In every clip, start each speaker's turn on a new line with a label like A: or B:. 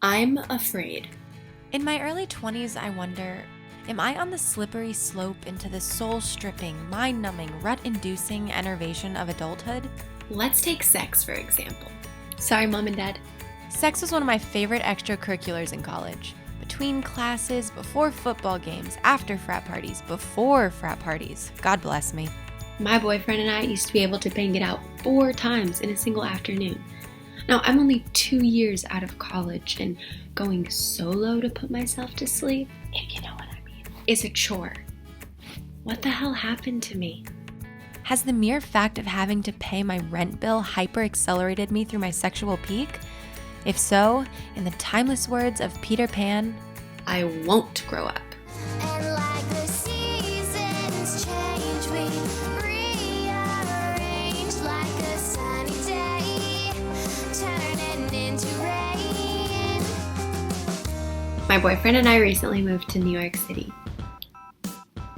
A: I'm afraid.
B: In my early 20s, I wonder, am I on the slippery slope into the soul-stripping, mind-numbing, rut-inducing enervation of adulthood?
A: Let's take sex, for example. Sorry, Mom and Dad.
B: Sex was one of my favorite extracurriculars in college. Between classes, before football games, after frat parties, before frat parties. God bless me.
A: My boyfriend and I used to be able to bang it out 4 times in a single afternoon. Now, I'm only 2 years out of college, and going solo to put myself to sleep, if you know what I mean, is a chore. What the hell happened to me?
B: Has the mere fact of having to pay my rent bill hyper-accelerated me through my sexual peak? If so, in the timeless words of Peter Pan,
A: I won't grow up.
C: And like the seasons change, we rearrange like a sunny day, turning into rain.
A: My boyfriend and I recently moved to New York City.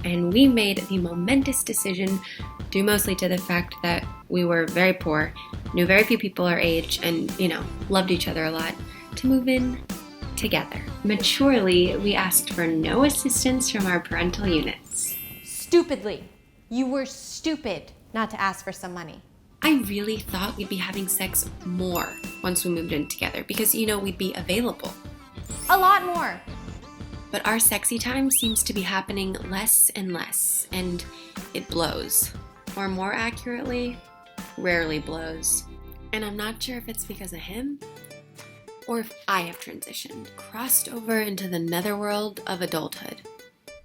A: And we made the momentous decision, due mostly to the fact that we were very poor, knew very few people our age, and, loved each other a lot, to move in together. Maturely, we asked for no assistance from our parental units.
D: Stupidly. You were stupid not to ask for some money.
A: I really thought we'd be having sex more once we moved in together because, we'd be available.
D: A lot more.
A: But our sexy time seems to be happening less and less, and it blows. Or more accurately, rarely blows. And I'm not sure if it's because of him, or if I have transitioned, crossed over into the netherworld of adulthood.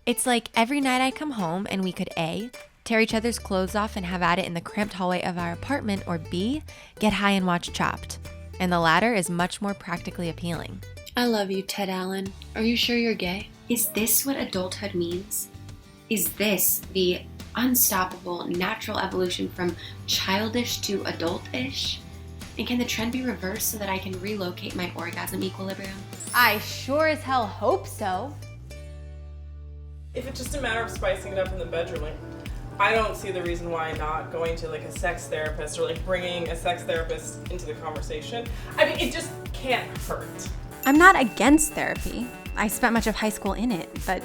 B: it's like every night I come home and we could A, tear each other's clothes off and have at it in the cramped hallway of our apartment, or B, get high and watch Chopped. And the latter is much more practically appealing.
A: I love you, Ted Allen. Are you sure you're gay? Is this what adulthood means? Is this the unstoppable natural evolution from childish to adultish? And can the trend be reversed so that I can relocate my orgasm equilibrium?
D: I sure as hell hope so.
E: If it's just a matter of spicing it up in the bedroom, like, I don't see the reason why not going to like a sex therapist or like bringing a sex therapist into the conversation. I mean, it just can't hurt.
F: I'm not against therapy. I spent much of high school in it, but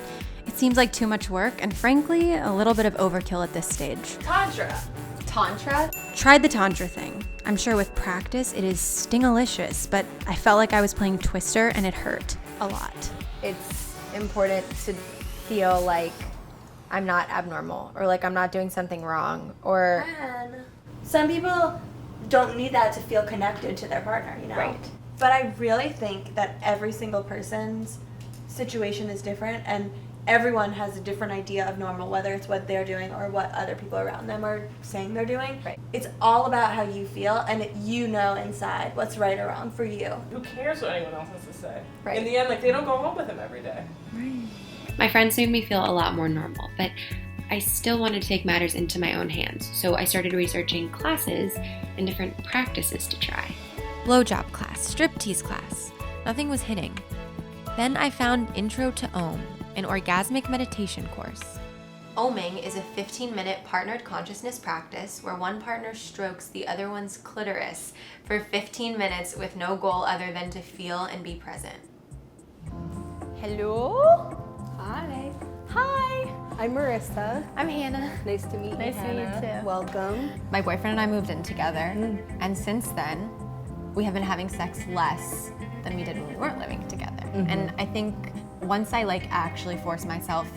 F: it seems like too much work and frankly, a little bit of overkill at this stage.
E: Tantra.
D: Tantra?
F: Tried the Tantra thing. I'm sure with practice it is stingalicious, but I felt like I was playing Twister and it hurt a lot.
D: It's important to feel like I'm not abnormal or like I'm not doing something wrong or...
G: And some people don't need that to feel connected to their partner, you know?
D: Right.
G: But I really think that every single person's situation is different and everyone has a different idea of normal, whether it's what they're doing or what other people around them are saying they're doing.
D: Right.
G: It's all about how you feel and you know inside what's right or wrong for you.
E: Who cares what anyone else has to say?
D: Right.
E: In the end, like, they don't go home with him every day.
A: My friends made me feel a lot more normal, but I still wanted to take matters into my own hands, so I started researching classes and different practices to try.
B: Blowjob class, striptease class. Nothing was hitting. Then I found Intro to Om, an orgasmic meditation course.
D: Oming is a 15-minute partnered consciousness practice where one partner strokes the other one's clitoris for 15 minutes with no goal other than to feel and be present.
H: Hello.
D: Hi.
H: Hi. I'm Marissa.
D: I'm Hannah.
H: Nice to meet you,
D: Nice to meet you
H: Hannah.
D: too.
H: Welcome.
D: My boyfriend and I moved in together, and since then, we have been having sex less than we did when we weren't living together. And I think once I actually force myself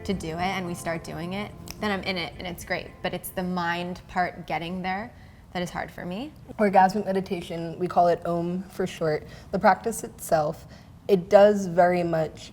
D: to do it and we start doing it, then I'm in it and it's great. But it's the mind part getting there that is hard for me.
H: Orgasmic meditation, we call it OM for short. The practice itself, it does very much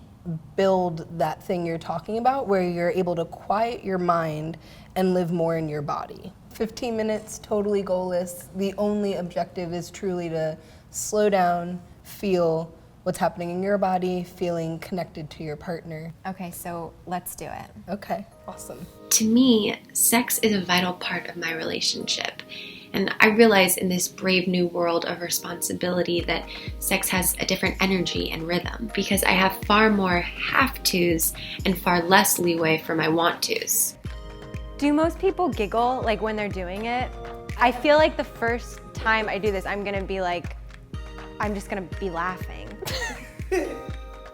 H: build that thing you're talking about where you're able to quiet your mind and live more in your body. 15 minutes, totally goalless. The only objective is truly to slow down, feel what's happening in your body, feeling connected to your partner.
D: Okay, so let's do it.
H: Okay, awesome.
A: To me, sex is a vital part of my relationship. And I realize in this brave new world of responsibility that sex has a different energy and rhythm because I have far more have-tos and far less leeway for my want-tos.
D: Do most people giggle when they're doing it? I feel like the first time I do this, I'm gonna be I'm just gonna be laughing.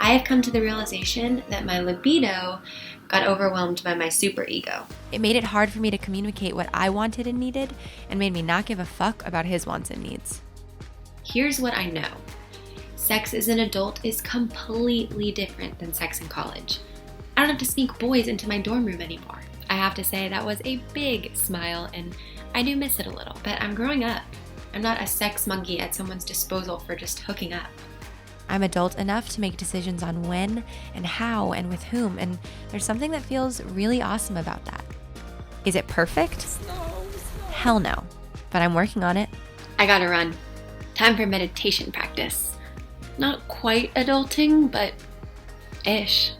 A: I have come to the realization that my libido got overwhelmed by my superego.
B: It made it hard for me to communicate what I wanted and needed, and made me not give a fuck about his wants and needs.
A: Here's what I know. Sex as an adult is completely different than sex in college. I don't have to sneak boys into my dorm room anymore. I have to say that was a big smile, and I do miss it a little, but I'm growing up. I'm not a sex monkey at someone's disposal for just hooking up.
B: I'm adult enough to make decisions on when and how and with whom, and there's something that feels really awesome about that. Is it perfect? Hell no, but I'm working on it.
A: I gotta run. Time for meditation practice. Not quite adulting, but ish.